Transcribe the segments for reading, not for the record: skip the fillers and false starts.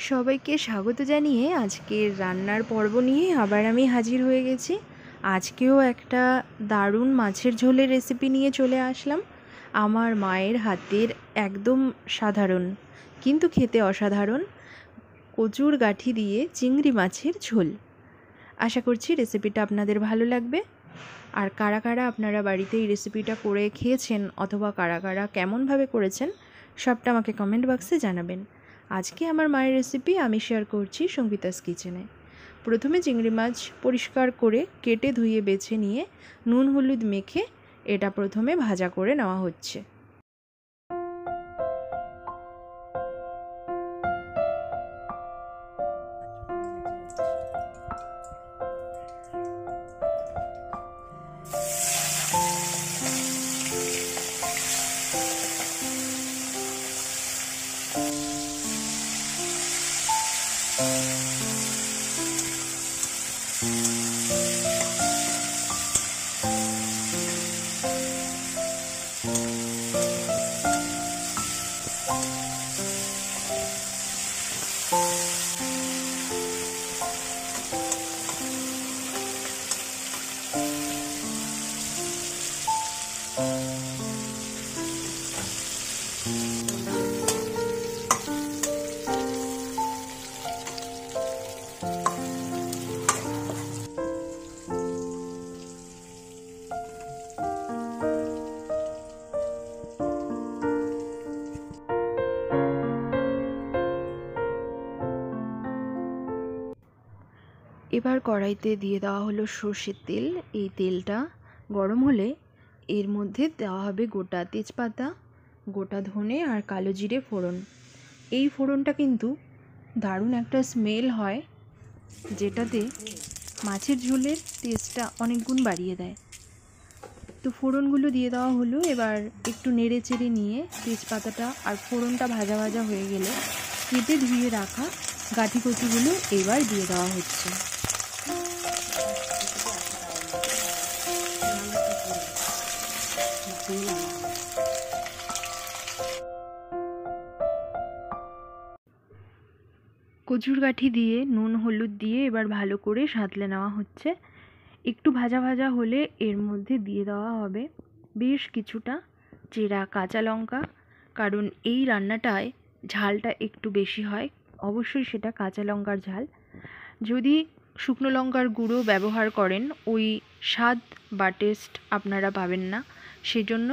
সবাইকে স্বাগত জানিয়ে আজকের রান্নার পর্ব নিয়ে আবার আমি হাজির হয়ে গেছি। আজকেও একটা দারুণ মাছের ঝোলের রেসিপি নিয়ে চলে আসলাম। আমার মায়ের হাতের একদম সাধারণ কিন্তু খেতে অসাধারণ কচুর গাঁঠি দিয়ে চিংড়ি মাছের ঝোল। আশা করছি রেসিপিটা আপনাদের ভালো লাগবে। আর কারা কারা আপনারা বাড়িতে এই রেসিপিটা করে খেয়েছেন অথবা কারা কারা কেমনভাবে করেছেন সবটা আমাকে কমেন্ট বক্সে জানাবেন। আজকে আমার মায়ের রেসিপি আমি শেয়ার করছি সঙ্গীতাস কিচেনে। প্রথমে চিংড়ি মাছ পরিষ্কার করে কেটে ধুয়ে বেছে নিয়ে নুন হলুদ মেখে এটা প্রথমে ভাজা করে নেওয়া হচ্ছে। এবার কড়াইতে দিয়ে দেওয়া হলো সর্ষের তেল। এই তেলটা গরম হলে এর মধ্যে দেওয়া হবে গোটা তেজপাতা, গোটা ধনে আর কালো জিরে ফোড়ন। এই ফোড়নটা কিন্তু দারুণ একটা স্মেল হয়, যেটাতে মাছের ঝোলের টেস্টটা অনেক গুণ বাড়িয়ে দেয়। তো ফোড়নগুলো দিয়ে দেওয়া হলো। এবার একটু নেড়ে চেড়ে নিয়ে তেজপাতাটা আর ফোড়নটা ভাজা ভাজা হয়ে গেলে কেটে ধুয়ে রাখা গাঁঠি কচুগুলো এবার দিয়ে দেওয়া হচ্ছে। কচুর গাঁঠি দিয়ে নুন হলুদ দিয়ে এবার ভালো করে সাঁতলে নেওয়া হচ্ছে। একটু ভাজা ভাজা হলে এর মধ্যে দিয়ে দেওয়া হবে বেশ কিছুটা চেরা কাঁচা লঙ্কা, কারণ এই রান্নাটায় ঝালটা একটু বেশি হয়, অবশ্যই সেটা কাঁচা লঙ্কার ঝাল। যদি শুকনো লঙ্কার গুঁড়ো ব্যবহার করেন ওই স্বাদ বা টেস্ট আপনারা পাবেন না, সেজন্য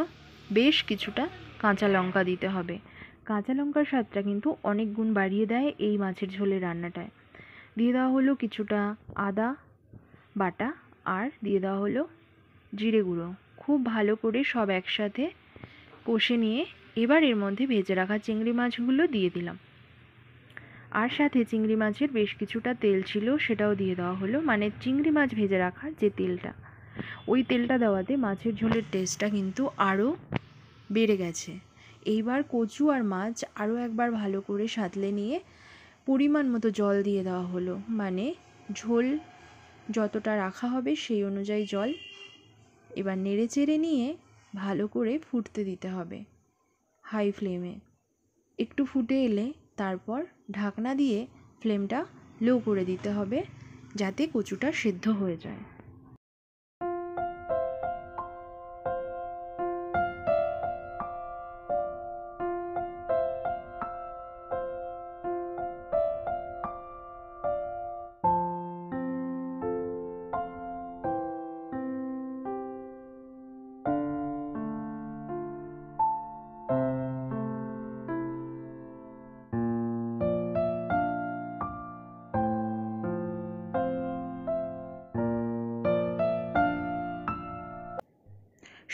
বেশ কিছুটা কাঁচা লঙ্কা দিতে হবে। কাঁচা লঙ্কার স্বাদটা কিন্তু অনেক গুণ বাড়িয়ে দেয় এই মাছের ঝোলের রান্নাটায়। দিয়ে দেওয়া হলো কিছুটা আদা বাটা আর দিয়ে দেওয়া হলো জিরে গুঁড়ো। খুব ভালো করে সব একসাথে কষে নিয়ে এবার এর মধ্যে ভেজে রাখা চিংড়ি মাছগুলো দিয়ে দিলাম। আর সাথে চিংড়ি মাছের বেশ কিছুটা তেল ছিল সেটাও দিয়ে দেওয়া হলো, মানে চিংড়ি মাছ ভেজে রাখার যে তেলটা, ওই তেলটা দেওয়াতে মাছের ঝোলের টেস্টটা কিন্তু আরও বেড়ে গেছে। এইবার কচু আর মাছ আরও একবার ভালো করে সাঁতলে নিয়ে পরিমাণ মতো জল দিয়ে দেওয়া হলো, মানে ঝোল যতটা রাখা হবে সেই অনুযায়ী জল। এবার নেড়ে চেড়ে নিয়ে ভালো করে ফুটতে দিতে হবে হাই ফ্লেমে। একটু ফুটে এলে তারপর ঢাকনা দিয়ে ফ্লেমটা লো করে দিতে হবে, যাতে কচুটা সেদ্ধ হয়ে যায়।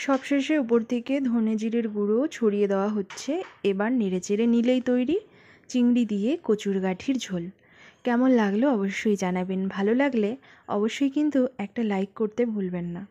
সবশেষে উপর থেকে ধনে জিরের গুঁড়ো ছড়িয়ে দেওয়া হচ্ছে। এবার নেড়েচেড়ে নিলেই তৈরি চিংড়ি দিয়ে কচুর গাঁঠির ঝোল। কেমন লাগলো অবশ্যই জানাবেন। ভালো লাগলে অবশ্যই কিন্তু একটা লাইক করতে ভুলবেন না।